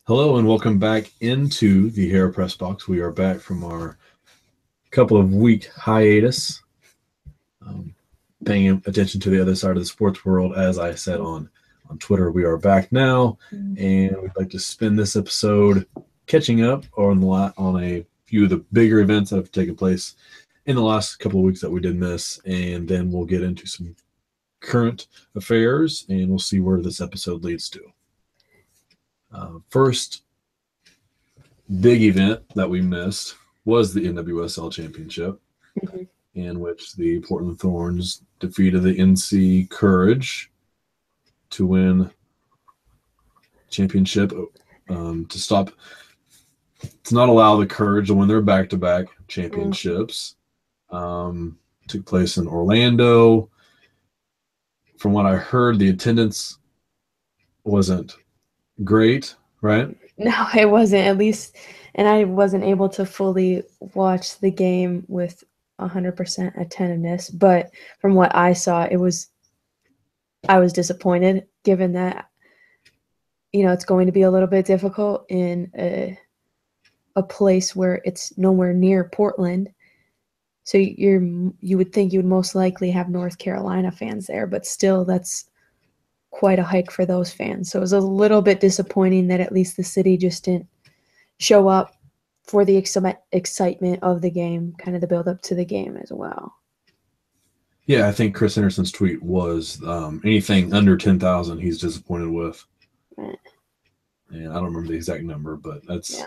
Hello and welcome back into the Hair Press Box. We are back from our couple of week hiatus, paying attention to the other side of the sports world. As I said on Twitter, we are back now, and we'd like to spend this episode catching up on a few of the bigger events that have taken place in the last couple of weeks that we did miss, and then we'll get into some current affairs, and we'll see where this episode leads to. First big event that we missed was the NWSL Championship, in which the Portland Thorns defeated the NC Courage to win championship, to not allow the Courage to win their back-to-back championships. Took place in Orlando. From what I heard, the attendance wasn't great, right? No, it wasn't, at least, and I wasn't able to fully watch the game with 100% attentiveness, but from what I saw, I was disappointed, given that, it's going to be a little bit difficult in a place where it's nowhere near Portland. So you would think you would most likely have North Carolina fans there, but still, that's quite a hike for those fans. So it was a little bit disappointing that at least the city just didn't show up for the excitement of the game, kind of the build up to the game as well. Yeah, I think Chris Henderson's tweet was anything under 10,000 he's disappointed with. Right. And I don't remember the exact number, but that's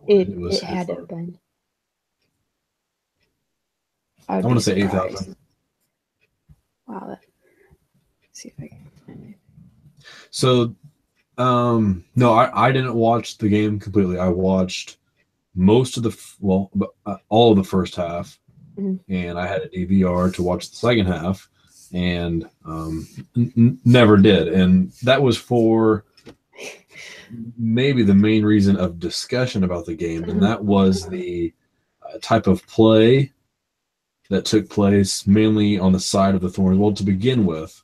it had to have been. I want to say 8,000. Wow. Let's see if I can. So, no, I didn't watch the game completely. I watched most of all of the first half, and I had a DVR to watch the second half, and never did. And that was for maybe the main reason of discussion about the game, and that was the type of play that took place mainly on the side of the Thorns. Well, to begin with,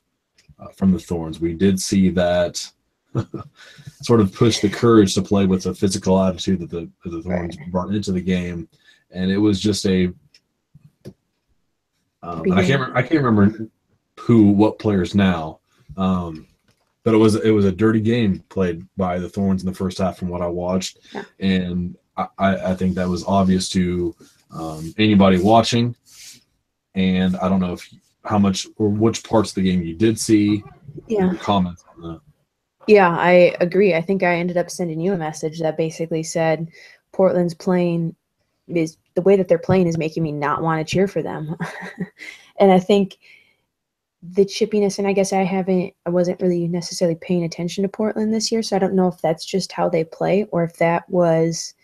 from the Thorns, we did see that sort of push the Courage to play with the physical attitude that the Thorns brought into the game, and it was just a. And I can't remember what players now, but it was a dirty game played by the Thorns in the first half from what I watched, and I think that was obvious to anybody watching. And I don't know how much or which parts of the game you did see. Yeah. Comments on that. Yeah, I agree. I think I ended up sending you a message that basically said Portland's playing is the way that they're playing is making me not want to cheer for them. And I think the chippiness, and I guess I wasn't really necessarily paying attention to Portland this year, so I don't know if that's just how they play or if that was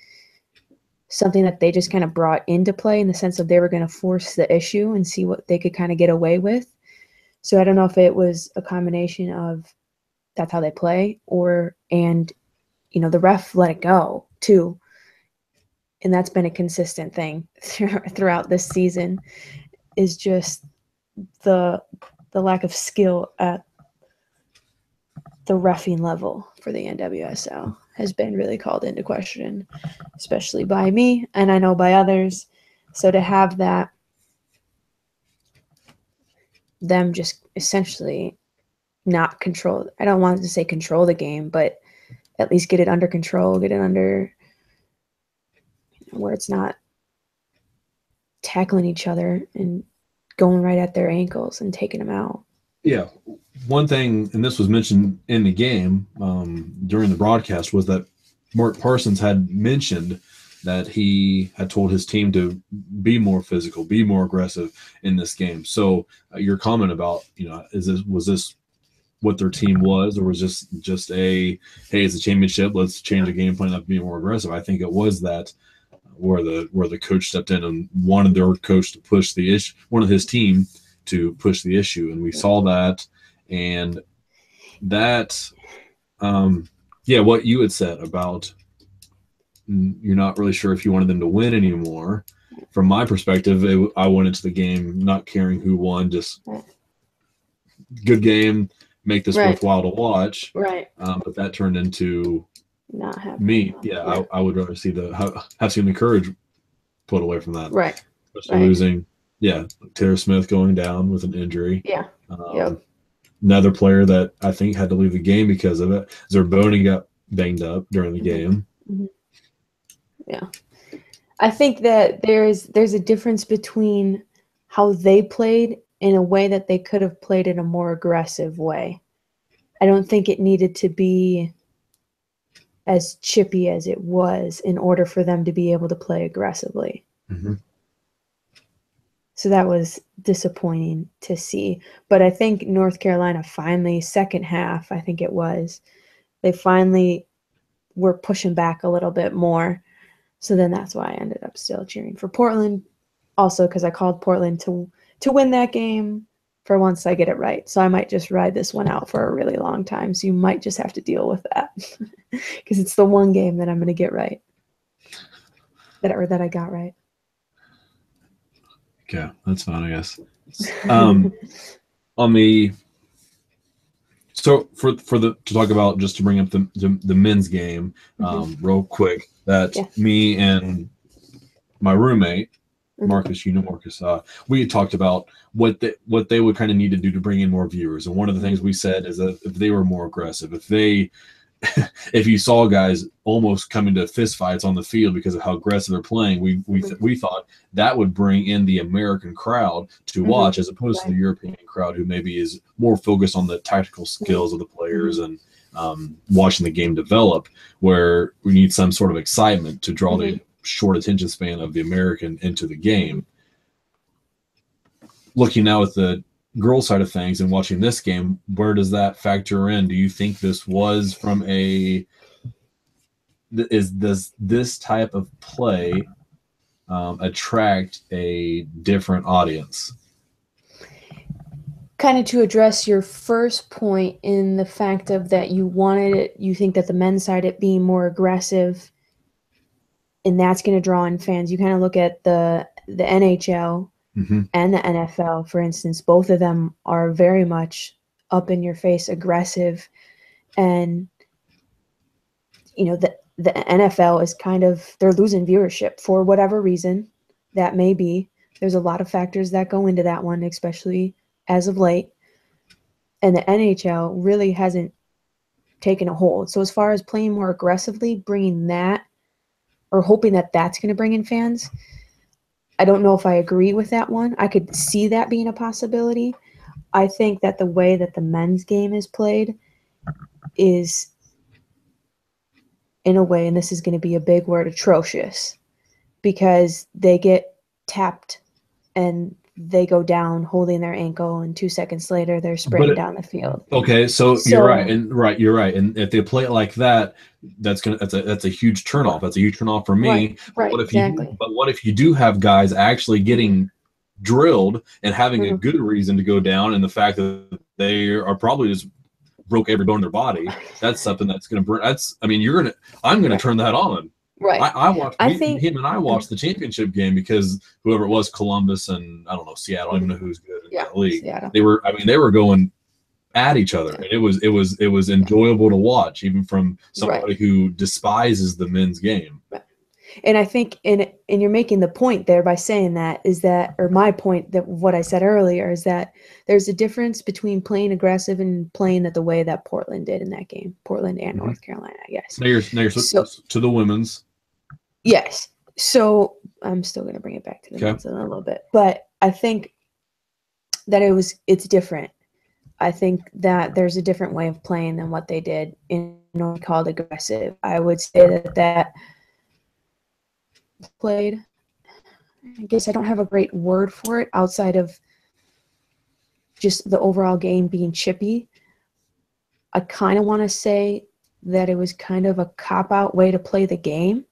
something that they just kind of brought into play in the sense of they were going to force the issue and see what they could kind of get away with. So I don't know if it was a combination of that's how they play and the ref let it go too. And that's been a consistent thing throughout this season, is just the lack of skill at the reffing level for the NWSL has been really called into question, especially by me, and I know by others. So to have them just essentially not control, I don't want to say control the game, but at least get it under control, get it under where it's not tackling each other and going right at their ankles and taking them out. Yeah. One thing, and this was mentioned in the game during the broadcast, was that Mark Parsons had mentioned that he had told his team to be more physical, be more aggressive in this game. So your comment about, was this what their team was, or was just hey, it's a championship, let's change the game plan, to be more aggressive? I think it was that where the coach stepped in and wanted their coach to push the issue, one of his team to push the issue, and we saw that. And that, what you had said about you're not really sure if you wanted them to win anymore. From my perspective, I went into the game not caring who won, just good game, make this worthwhile to watch. Right. But that turned into not happen. Me, I would rather see have seen the courage put away from that. Right. Especially losing, Taylor Smith going down with an injury. Yeah. Another player that I think had to leave the game because of it. Zerboni got banged up during the game. Mm-hmm. Yeah. I think that there's a difference between how they played in a way that they could have played in a more aggressive way. I don't think it needed to be as chippy as it was in order for them to be able to play aggressively. Mm-hmm. So that was disappointing to see. But I think North Carolina finally, second half, I think it was, they finally were pushing back a little bit more. So then that's why I ended up still cheering for Portland. Also because I called Portland to win that game. For once I get it right. So I might just ride this one out for a really long time. So you might just have to deal with that. Because it's the one game that I'm going to get right. That I got right. Okay, that's fine, I guess. On the so for to talk about, just to bring up the men's game, real quick, that me and my roommate Marcus, Marcus, we had talked about what they would kind of need to do to bring in more viewers, and one of the things we said is that if they were more aggressive, if you saw guys almost coming to fist fights on the field because of how aggressive they're playing, we thought that would bring in the American crowd to watch, as opposed to the European crowd, who maybe is more focused on the tactical skills of the players and watching the game develop, where we need some sort of excitement to draw the short attention span of the American into the game. Looking now at the girls' side of things and watching this game, where does that factor in? Do you think this was from does this type of play attract a different audience? Kind of to address your first point in the fact of that you think that the men's side, it being more aggressive, and that's going to draw in fans. You kind of look at the NHL and the NFL, for instance. Both of them are very much up in your face, aggressive, and the NFL is they're losing viewership for whatever reason that may be. There's a lot of factors that go into that one, especially as of late, and the NHL really hasn't taken a hold. So as far as playing more aggressively, bringing that, or hoping that that's going to bring in fans, I don't know if I agree with that one. I could see that being a possibility. I think that the way that the men's game is played is, in a way, and this is going to be a big word, atrocious, because they get tapped and they go down holding their ankle, and 2 seconds later they're sprinting down the field. Okay, so you're right, and if they play it like that, that's a huge turnoff. That's a huge turnoff for me. Right, exactly. But what if you do have guys actually getting drilled and having a good reason to go down, and the fact that they are probably just broke every bone in their body? That's something that's going to burn. I'm going to turn that on. Right. Him and I watched the championship game because whoever it was, Columbus and I don't know, Seattle, I don't even know who's good in that league. Seattle. They were going at each other. And it was enjoyable to watch, even from somebody who despises the men's game. Right. And I think, and you're making the point there by saying that, or my point, that what I said earlier is that there's a difference between playing aggressive and playing the way that Portland did in that game. Portland and North Carolina, I guess. Now you're to the women's. Yes. So I'm still going to bring it back to the men's in a little bit. But I think that it's different. I think that there's a different way of playing than what they did in what we called aggressive. I would say that played, I guess I don't have a great word for it outside of just the overall game being chippy. I kind of want to say that it was kind of a cop-out way to play the game,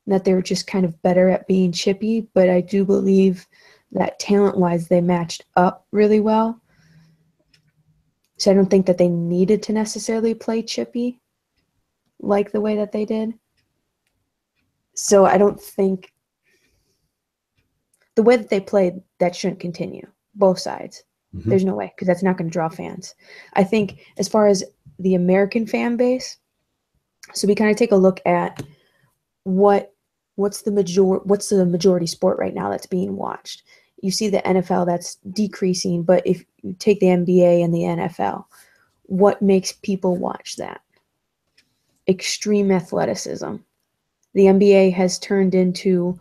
that they were just kind of better at being chippy, but I do believe that talent-wise they matched up really well. So I don't think that they needed to necessarily play chippy like the way that they did. So I don't think the way that they played, that shouldn't continue, both sides. There's no way, because that's not going to draw fans. I think as far as the American fan base, So we kind of take a look at what's the majority sport right now that's being watched. You see the NFL that's decreasing, but if you take the NBA and the NFL, what makes people watch that? Extreme athleticism. The NBA has turned into,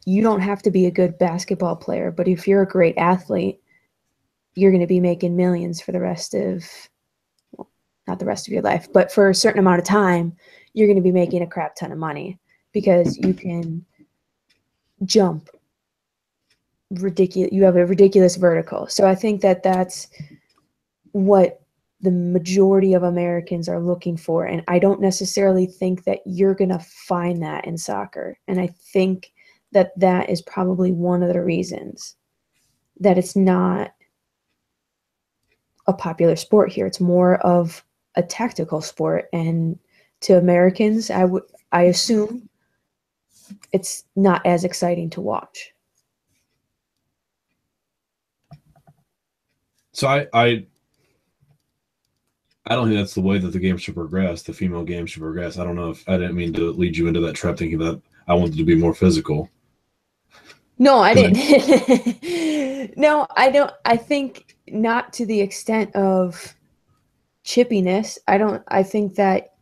you don't have to be a good basketball player, but if you're a great athlete, you're going to be making millions for the rest of, well, not the rest of your life, but for a certain amount of time, you're going to be making a crap ton of money because you can jump ridiculous. You have a ridiculous vertical. So I think that that's what the majority of Americans are looking for. And I don't necessarily think that you're going to find that in soccer. And I think that that is probably one of the reasons that it's not a popular sport here. It's more of a tactical sport. And to Americans, I assume it's not as exciting to watch. So I don't think that's the way that the game should progress. The female game should progress. I don't know if I didn't mean to lead you into that trap thinking that I wanted to be more physical. No, I didn't. No, I don't. I think not to the extent of chippiness. I think that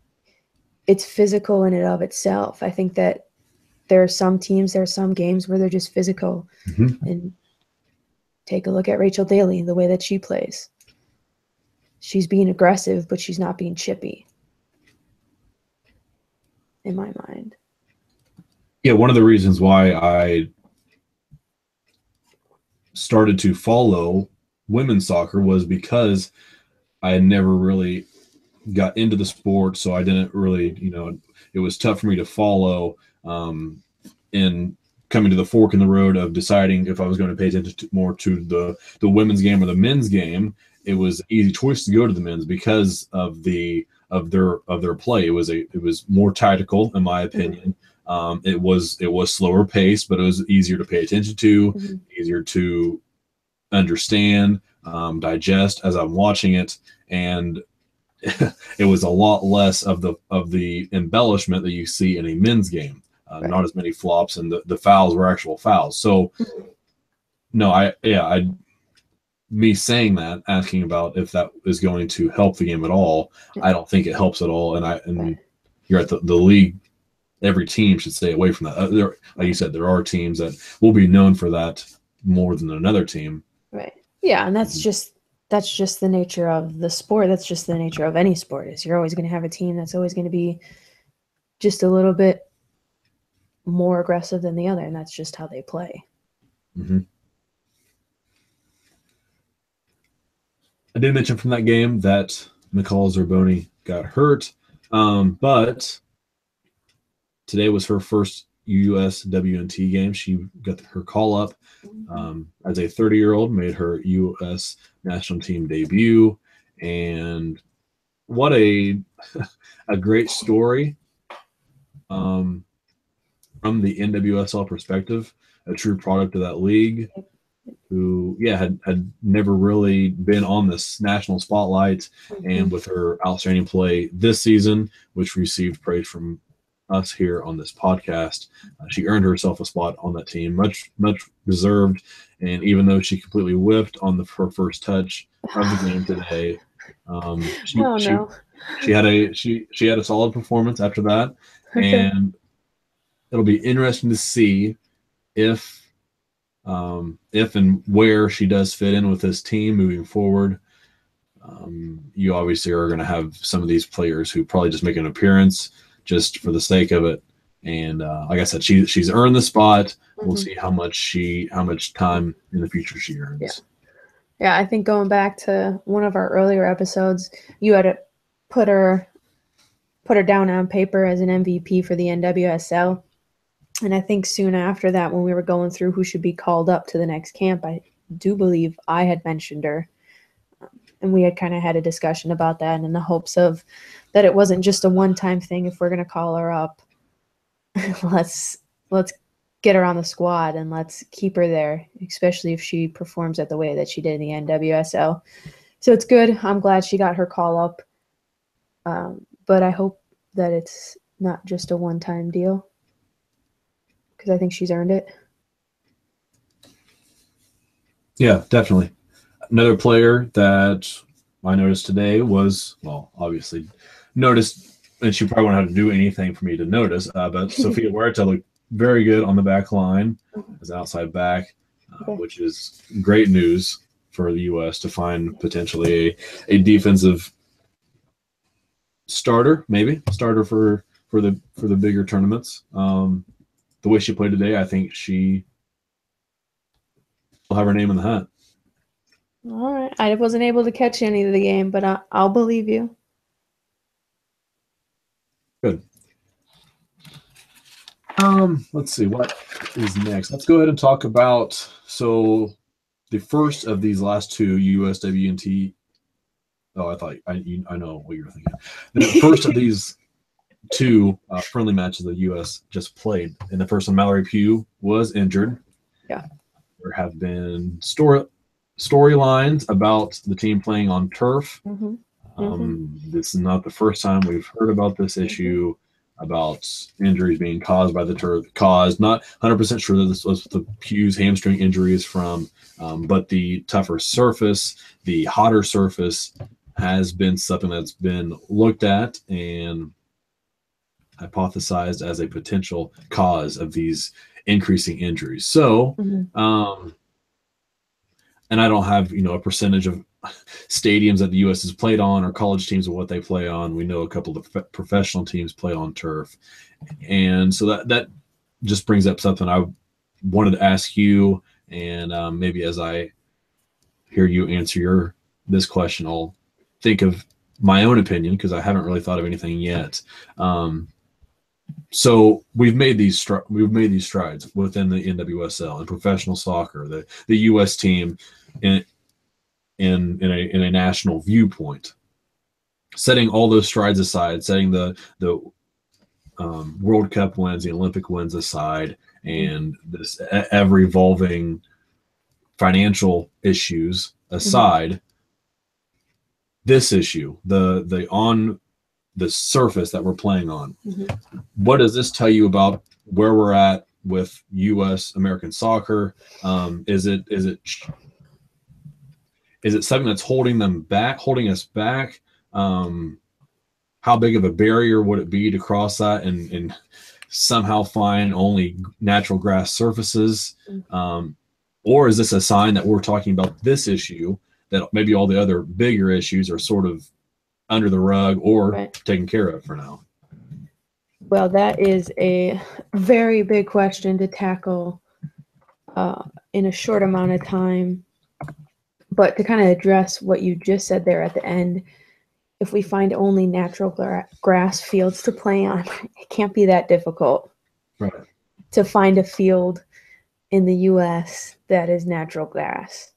it's physical in and of itself. I think that there are some games where they're just physical. Mm-hmm. And take a look at Rachel Daly, the way that she plays. She's being aggressive, but she's not being chippy, in my mind. Yeah, one of the reasons why I started to follow women's soccer was because I had never really got into the sport, so I didn't really, it was tough for me to follow in coming to the fork in the road of deciding if I was going to pay attention more to the women's game or the men's game. It was an easy choice to go to the men's because of their play. It was more tactical, in my opinion. It was slower paced, but it was easier to pay attention to, easier to understand, digest as I'm watching it, and it was a lot less of the embellishment that you see in a men's game. Right. Not as many flops, and the fouls were actual fouls. So, no, me saying that, asking about if that is going to help the game at all, I don't think it helps at all. And you're at the league. Every team should stay away from that. Like you said, there are teams that will be known for that more than another team. Right. Yeah, and that's just the nature of the sport. That's just the nature of any sport. Is you're always going to have a team that's always going to be just a little bit more aggressive than the other, and that's just how they play. Mm-hmm. I did mention from that game that Nicole Zerboni got hurt, but today was her first USWNT game. She got her call up as a 30-year-old, made her U.S. national team debut, and what a great story from the NWSL perspective, a true product of that league, who had never really been on this national spotlight, and with her outstanding play this season, which received praise from us here on this podcast, she earned herself a spot on that team, much deserved. And even though she completely whipped on her first touch of the game today, she had a solid performance after that. And it'll be interesting to see if and where she does fit in with this team moving forward. You obviously are going to have some of these players who probably just make an appearance just for the sake of it. And like I said, she's earned the spot. We'll see how much time in the future she earns. Yeah, I think going back to one of our earlier episodes, you had to put her down on paper as an MVP for the NWSL. And I think soon after that, when we were going through who should be called up to the next camp, I do believe I had mentioned her. And we had kind of had a discussion about that, and in the hopes of that it wasn't just a one-time thing. If we're going to call her up, let's get her on the squad and let's keep her there, especially if she performs at the way that she did in the NWSL. So it's good. I'm glad she got her call up. But I hope that it's not just a one-time deal, because I think she's earned it. Yeah, definitely. Another player that I noticed today was, well, obviously noticed, and she probably won't have to do anything for me to notice, but Sophia Huerta looked very good on the back line as an outside back, which is great news for the U.S. to find potentially a defensive starter for the bigger tournaments. The way she played today, I think she will have her name in the hat. All right. I wasn't able to catch any of the game, but I'll believe you. Good. Let's see what is next. Let's go ahead and talk about the first of these last two USWNT. Oh, I know what you're thinking. The first of these two friendly matches the U.S. just played. In the first one, Mallory Pugh was injured. Yeah. There have been storylines about the team playing on turf. This is not the first time we've heard about this issue about injuries being caused by the turf. Not 100% sure that this was the Pugh's hamstring injuries from, but the tougher surface, the hotter surface has been something that's been looked at and hypothesized as a potential cause of these increasing injuries. So, and I don't have, a percentage of stadiums that the U.S. has played on or college teams of what they play on. We know a couple of professional teams play on turf. And so that just brings up something I wanted to ask you. And maybe as I hear you answer this question, I'll think of my own opinion because I haven't really thought of anything yet. So we've made these strides within the NWSL and professional soccer, the U.S. team in a national viewpoint. Setting all those strides aside, setting the World Cup wins, the Olympic wins aside, and this ever evolving financial issues aside, this issue, the on the surface that we're playing on. What does this tell you about where we're at with U.S. American soccer? Is it something that's holding us back? How big of a barrier would it be to cross that and somehow find only natural grass surfaces? Or is this a sign that we're talking about this issue, that maybe all the other bigger issues are sort of under the rug or taken care of for now? Well, that is a very big question to tackle in a short amount of time. But to kind of address what you just said there at the end, if we find only natural grass fields to play on, it can't be that difficult to find a field in the U.S. that is natural grass.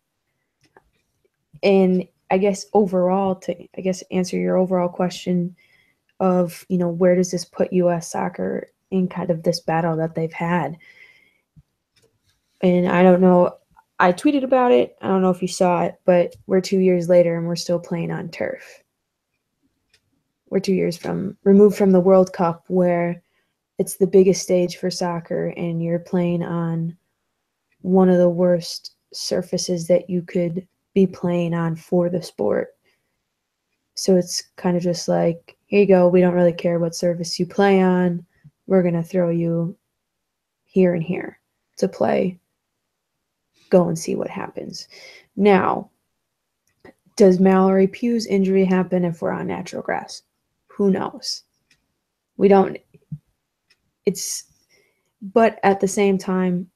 And I guess overall, to answer your overall question of, where does this put U.S. soccer in kind of this battle that they've had? And I don't know, I tweeted about it. I don't know if you saw it, but we're 2 years later and we're still playing on turf. We're 2 years removed from the World Cup, where it's the biggest stage for soccer and you're playing on one of the worst surfaces that you could be playing on for the sport. So it's kind of just like, here you go, we don't really care what surface you play on. We're going to throw you here and here to play. Go and see what happens. Now, does Mallory Pugh's injury happen if we're on natural grass? Who knows? We don't. But at the same time,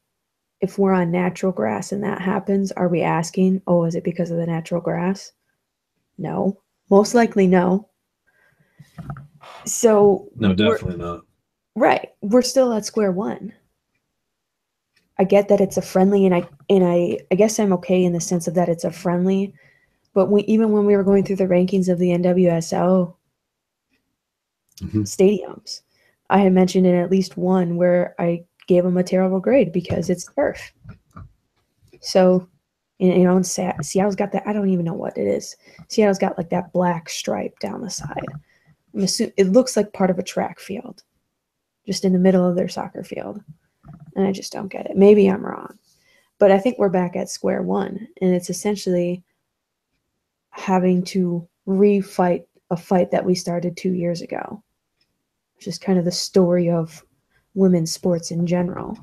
if we're on natural grass and that happens, are we asking, oh, is it because of the natural grass? No. Most likely no. So no, definitely not. Right. We're still at square one. I get that it's a friendly, and I guess I'm okay in the sense of that it's a friendly, but even when we were going through the rankings of the NWSL stadiums, I had mentioned in at least one where I gave them a terrible grade because it's turf. So, and Seattle's got that, I don't even know what it is. Seattle's got like that black stripe down the side. It looks like part of a track field, just in the middle of their soccer field. And I just don't get it. Maybe I'm wrong. But I think we're back at square one. And it's essentially having to refight a fight that we started 2 years ago. It's just kind of the story of women's sports in general.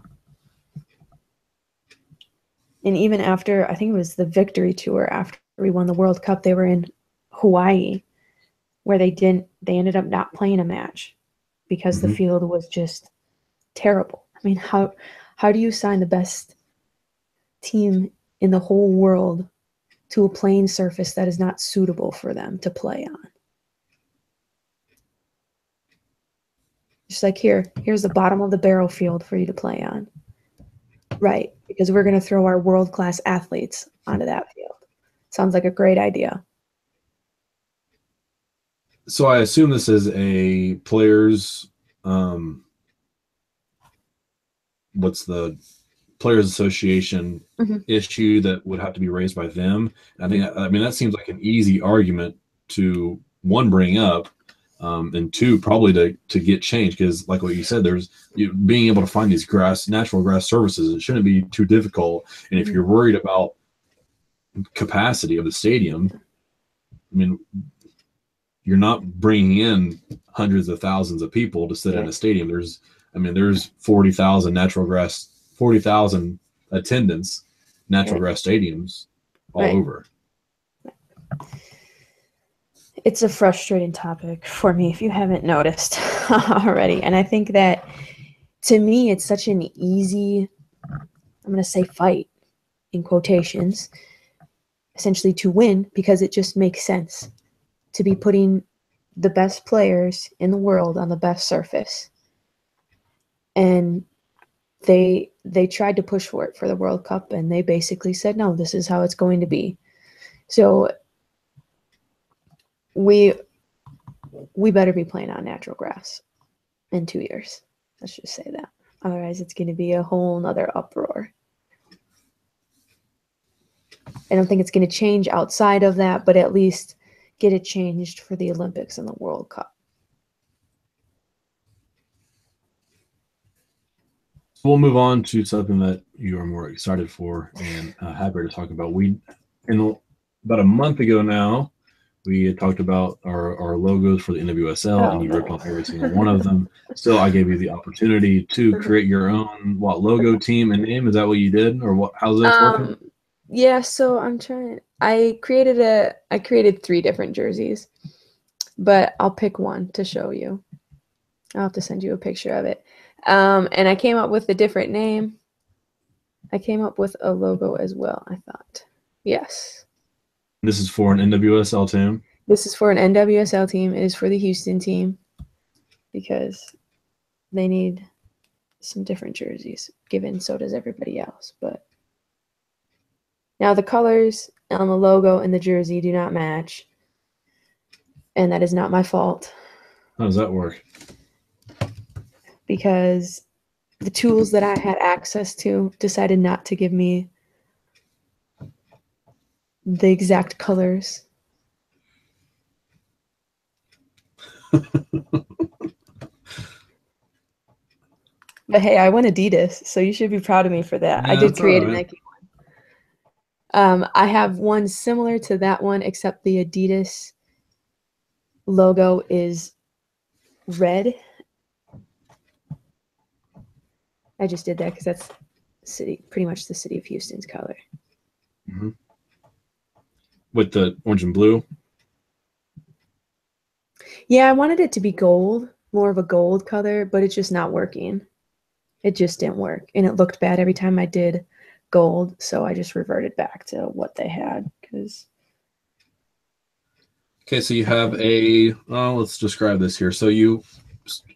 And even after, I think it was the victory tour after we won the World Cup, they were in Hawaii, where they ended up not playing a match because the field was just terrible. I mean, how do you assign the best team in the whole world to a playing surface that is not suitable for them to play on? Just like here's the bottom of the barrel field for you to play on. Right, because we're going to throw our world-class athletes onto that field. Sounds like a great idea. So I assume this is a players, what's the Players Association issue that would have to be raised by them. I mean, that seems like an easy argument to, one, bring up, and two, probably to get changed, because like what you said, being able to find these natural grass surfaces, it shouldn't be too difficult. And if you're worried about capacity of the stadium, I mean, you're not bringing in hundreds of thousands of people to sit in a stadium. There's 40,000 attendance natural grass stadiums all over. It's a frustrating topic for me, if you haven't noticed already. And I think that, to me, it's such an easy, I'm going to say fight, in quotations, essentially to win, because it just makes sense to be putting the best players in the world on the best surface. And they tried to push for it for the World Cup, and they basically said, no, this is how it's going to be. So we better be playing on natural grass in 2 years. Let's just say that. Otherwise, it's going to be a whole nother uproar. I don't think it's going to change outside of that, but at least get it changed for the Olympics and the World Cup. We'll move on to something that you are more excited for and happier to talk about. About a month ago now, we had talked about our logos for the NWSL, and you ripped off every single one of them. Still, I gave you the opportunity to create your own logo, team, and name. Is that what you did, or what? How's that working? Yeah, so I created 3 different jerseys, but I'll pick one to show you. I'll have to send you a picture of it. And I came up with a different name. I came up with a logo as well, I thought. Yes. This is for an NWSL team? This is for an NWSL team. It is for the Houston team, because they need some different jerseys, given so does everybody else. But now the colors on the logo and the jersey do not match, and that is not my fault. How does that work? Because the tools that I had access to decided not to give me the exact colors. But hey, I won Adidas, so you should be proud of me for that. Yeah, I did create a Nike one. I have one similar to that one, except the Adidas logo is red. I just did that because that's pretty much the city of Houston's color. Mm-hmm. With the orange and blue? Yeah, I wanted it to be gold, more of a gold color, but it's just not working. It just didn't work, and it looked bad every time I did gold, so I just reverted back to what they had. Okay, so you have let's describe this here. So you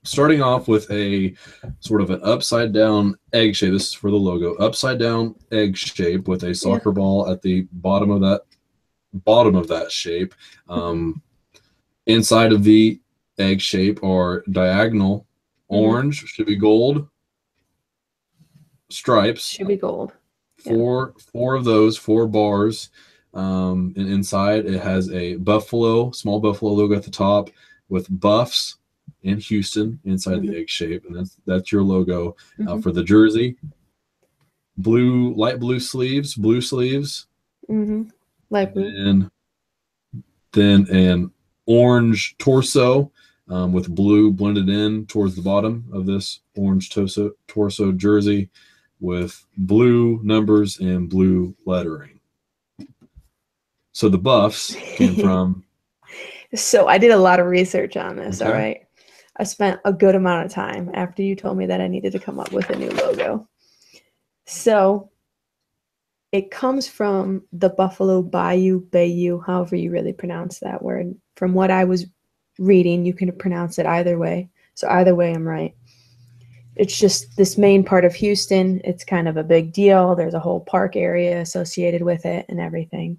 starting off with a sort of an upside down egg shape. This is for the logo. Upside down egg shape with a soccer ball at the bottom of that shape. Inside of the egg shape are diagonal orange, should be gold stripes. Should be gold. Four of those, 4 bars. And inside it has a small buffalo logo at the top, with buffs in Houston inside the egg shape, and that's your logo for the jersey. Light blue sleeves, Light blue. and then an orange torso with blue blended in towards the bottom of this orange torso jersey with blue numbers and blue lettering. So the buffs came from. So I did a lot of research on this. Okay. All right. I spent a good amount of time after you told me that I needed to come up with a new logo. So it comes from the Buffalo Bayou, however you really pronounce that word. From what I was reading, you can pronounce it either way. So either way, I'm right. It's just this main part of Houston. It's kind of a big deal. There's a whole park area associated with it and everything.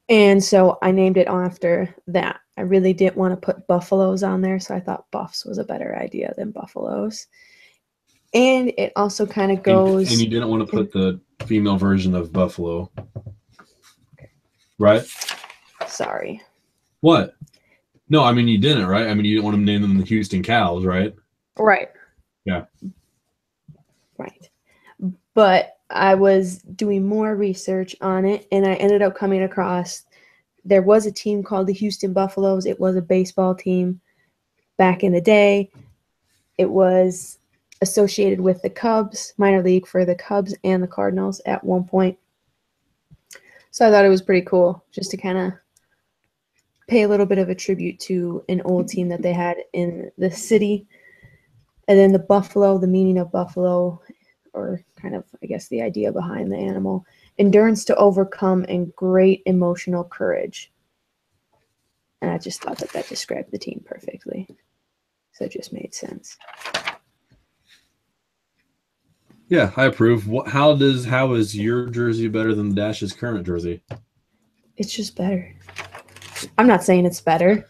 And so I named it after that. I really didn't want to put buffaloes on there, so I thought buffs was a better idea than buffaloes. And it also kind of goes. And you didn't want to put the female version of buffalo, right? Sorry. What? No, I mean you didn't, right? I mean you didn't want to name them the Houston Cows, right? Right. Yeah. Right. But I was doing more research on it, and I ended up coming across there was a team called the Houston Buffaloes. It was a baseball team back in the day. It was associated with the Cubs, minor league for the Cubs and the Cardinals at one point. So I thought it was pretty cool just to kind of pay a little bit of a tribute to an old team that they had in the city. And then the buffalo, the meaning of buffalo, or kind of, I guess, the idea behind the animal, endurance to overcome and great emotional courage. And I just thought that described the team perfectly. So it just made sense. Yeah, I approve. How is your jersey better than the Dash's current jersey? It's just better. I'm not saying it's better.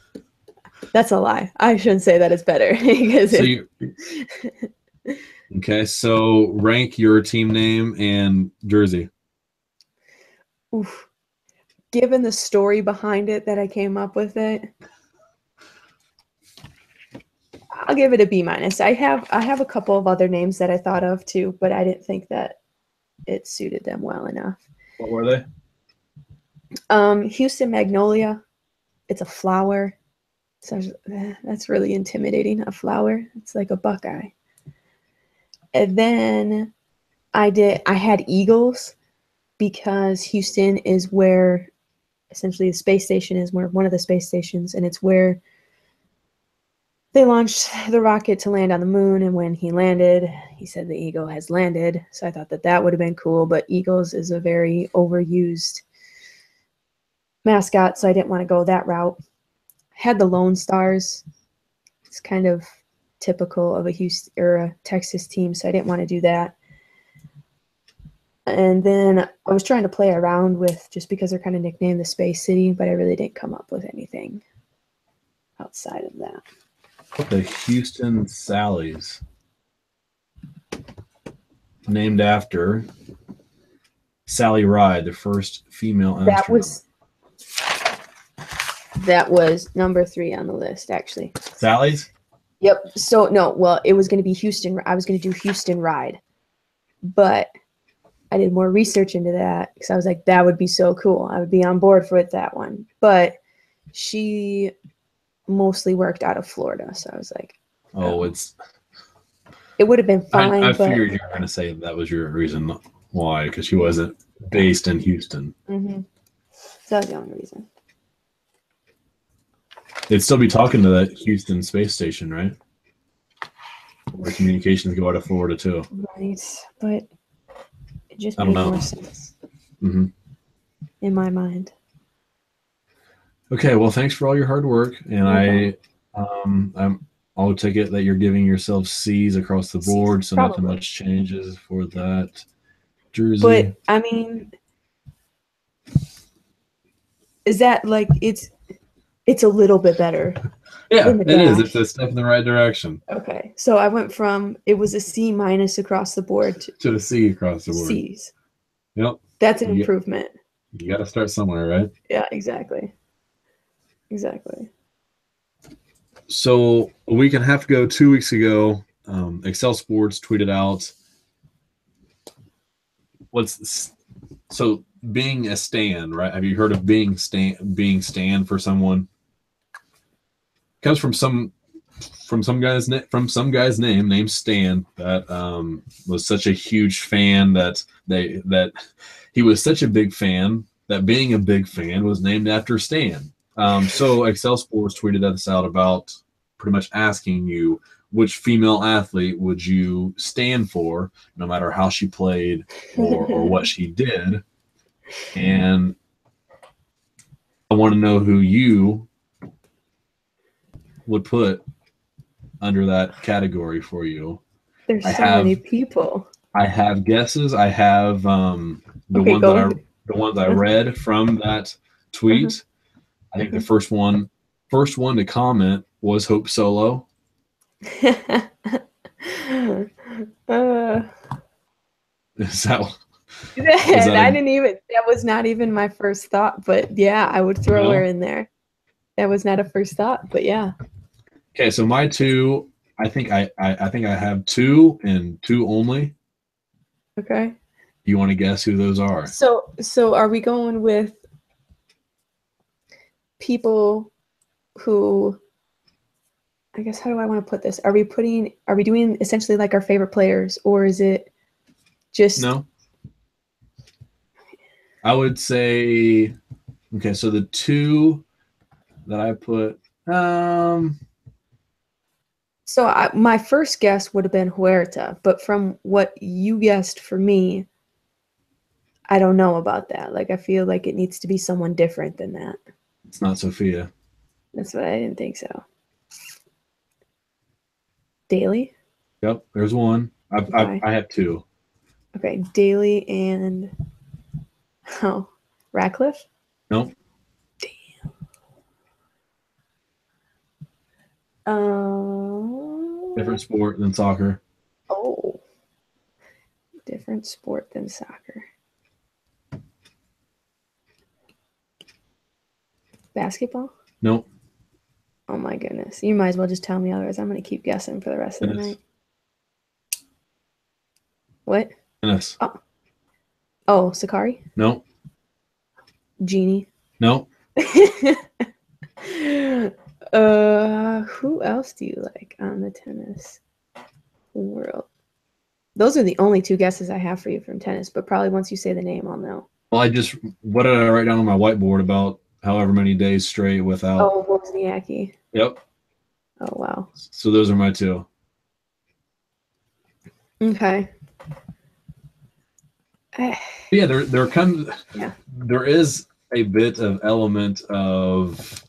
That's a lie. I shouldn't say that it's better because okay, so rank your team name and jersey. Oof. Given the story behind it that I came up with it, I'll give it a B-. I have a couple of other names that I thought of too, but I didn't think that it suited them well enough. What were they? Houston Magnolia. It's a flower. So that's really intimidating. A flower. It's like a buckeye. And then I had eagles because Houston is where essentially the space station is, where one of the space stations, and it's where they launched the rocket to land on the moon. And when he landed, he said the eagle has landed. So I thought that would have been cool, but eagles is a very overused mascot, so I didn't want to go that route. Had the Lone Stars. It's kind of typical of a Houston or a Texas team, so I didn't want to do that. And then I was trying to play around with, just because they're kind of nicknamed the Space City, but I really didn't come up with anything outside of that. The Houston Sallies, named after Sally Ride, the first female astronaut. That was number 3 on the list, actually. Sally's? Yep. So no, well, it was going to be Houston. I was going to do Houston Ride, but I did more research into that because I was like, that would be so cool. I would be on board for that one. But she mostly worked out of Florida, so I was like, it would have been fine. I figured you were going to say that was your reason why, because she wasn't based in Houston. Mm-hmm. So that was the only reason. They'd still be talking to that Houston space station, right? Where communications go out of Florida too. Right, but it just made more sense in my mind. Okay, well, thanks for all your hard work, and I'll take it that you're giving yourself C's across the board, so not much changes for that jersey. But I mean, is that like it's a little bit better? Yeah, it is. It's a step in the right direction. Okay, so I went from it was a C- across the board to a C across the board. C's. Yep, that's an improvement. You got to start somewhere, right? Yeah, exactly. So a week and a half ago, 2 weeks ago, Excel Sports tweeted out being a stan, right? Have you heard of being stan for someone? Comes from some guy's name named Stan that was such a huge fan that he was such a big fan that being a big fan was named after Stan. So Excel Sports tweeted us out about pretty much asking you which female athlete would you stand for, no matter how she played or what she did. And I want to know who you would put under that category for you. There's many people. I have guesses. I have the ones I read from that tweet. I think the first one to comment was Hope Solo. Is that I didn't even. That was not even my first thought, but yeah, I would throw her in there. That was not a first thought, but yeah. Okay, so my two, I think I have two and two only. Okay. You want to guess who those are? So are we going with people who, I guess, how do I want to put this? Are we doing essentially like our favorite players, or is it just? No. I would say, okay, so the two that I put, So my first guess would have been Huerta, but from what you guessed for me, I don't know about that. Like, I feel like it needs to be someone different than that. It's not Sophia. That's what I didn't think so. Daly? Yep, there's one. I have two. Okay, Daly and Ratcliffe? Nope. Damn. Different sport than soccer. Oh. Different sport than soccer. Basketball? Nope. Oh my goodness. You might as well just tell me, otherwise I'm going to keep guessing for the rest of the night. What? Tennis. Oh, Sakari? Nope. Jeannie? Nope. Who else do you like on the tennis world? Those are the only two guesses I have for you from tennis, but probably once you say the name, I'll know. Well, what did I write down on my whiteboard about however many days straight without? Oh, Wozniacki. Yep. Oh, wow. So those are my two. Okay. Yeah, there is a bit of element of,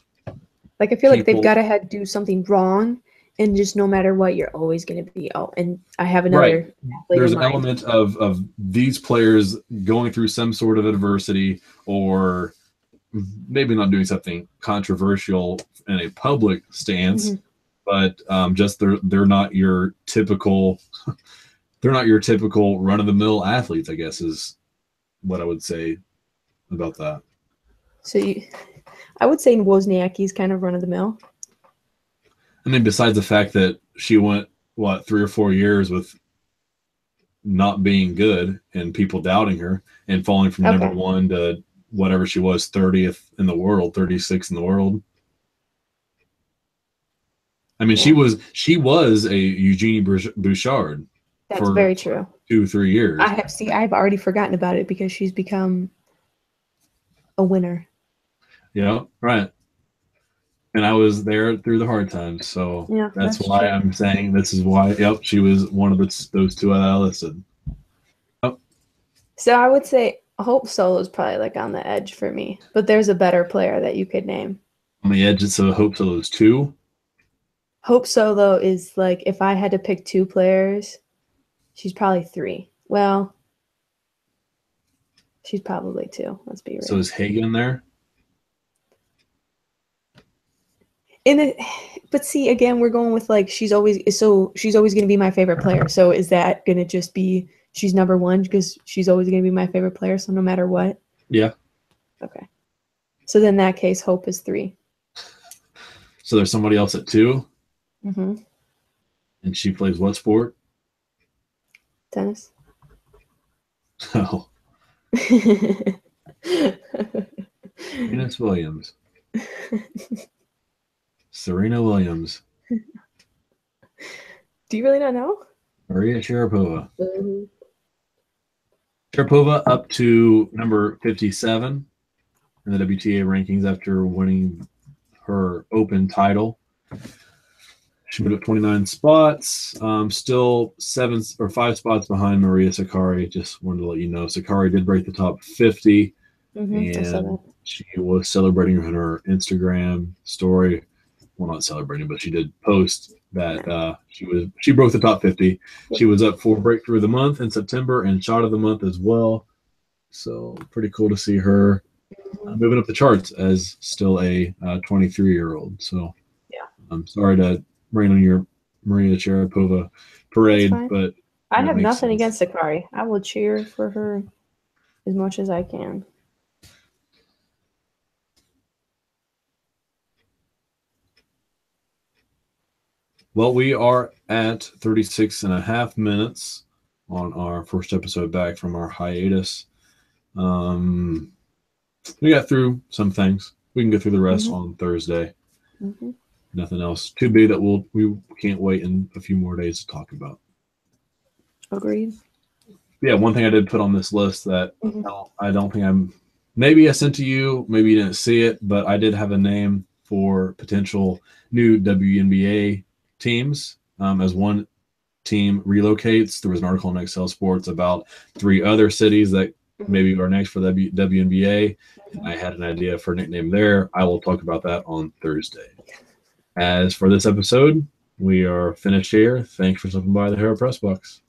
like, I feel like they've got to do something wrong, and just no matter what, you're always going to be. Oh, and I have another. Right. There's an element of these players going through some sort of adversity, or maybe not doing something controversial in a public stance, but just they're not your typical. They're not your typical run-of-the-mill athletes, I guess, is what I would say about that. So I would say Wozniacki's kind of run-of-the-mill. I mean, besides the fact that she went, 3 or 4 years with not being good and people doubting her and falling from number one to whatever she was, 30th in the world, 36th in the world. I mean, she was a Eugenie Bouchard. That's very true. 2-3 years. I've already forgotten about it because she's become a winner. Yeah, right. And I was there through the hard times, so that's why true. I'm saying this is why. Yep, she was one of those two that I listed. Yep. So I would say Hope Solo is probably like on the edge for me, but there's a better player that you could name. On the edge, so Hope Solo is 2. Hope Solo is like, if I had to pick 2 players, she's probably 3. Well, she's probably 2. Let's be real. So is Hagen there? But see, again, we're going with like she's always going to be my favorite player. So is that going to just be she's number 1 because she's always going to be my favorite player? So no matter what. Yeah. Okay. So then in that case, Hope is 3. So there's somebody else at 2. Mm-hmm. And she plays what sport? Tennis. Oh, Venus Williams. Serena Williams. Do you really not know? Maria Sharapova. Mm-hmm. Sharapova up to number 57 in the WTA rankings after winning her Open title. She moved up 29 spots. Still 5 spots behind Maria Sakkari. Just wanted to let you know Sakkari did break the top 50, Mm-hmm. I saw and that. she was celebrating on her Instagram story. Well, not celebrating, but she did post that she broke the top 50. Yep. She was up for breakthrough of the month in September and shot of the month as well. So pretty cool to see her moving up the charts as still a 23-year-old. So Yeah. I'm sorry to rain on your Maria Sharapova parade, but I have makes nothing sense. against Sakkari. I will cheer for her as much as I can. Well, we are at 36 and a half minutes on our first episode back from our hiatus. We got through some things. We can go through the rest on Thursday. Mm-hmm. Nothing else too big that we can't wait in a few more days to talk about. Agreed. Yeah, one thing I did put on this list that I don't think maybe I sent to you, maybe you didn't see it, but I did have a name for potential new WNBA teams as one team relocates. There was an article on XL Sports about 3 other cities that maybe are next for the WNBA. And I had an idea for a nickname there. I will talk about that on Thursday. As for this episode, we are finished here. Thanks for stopping by the Hero Press Box.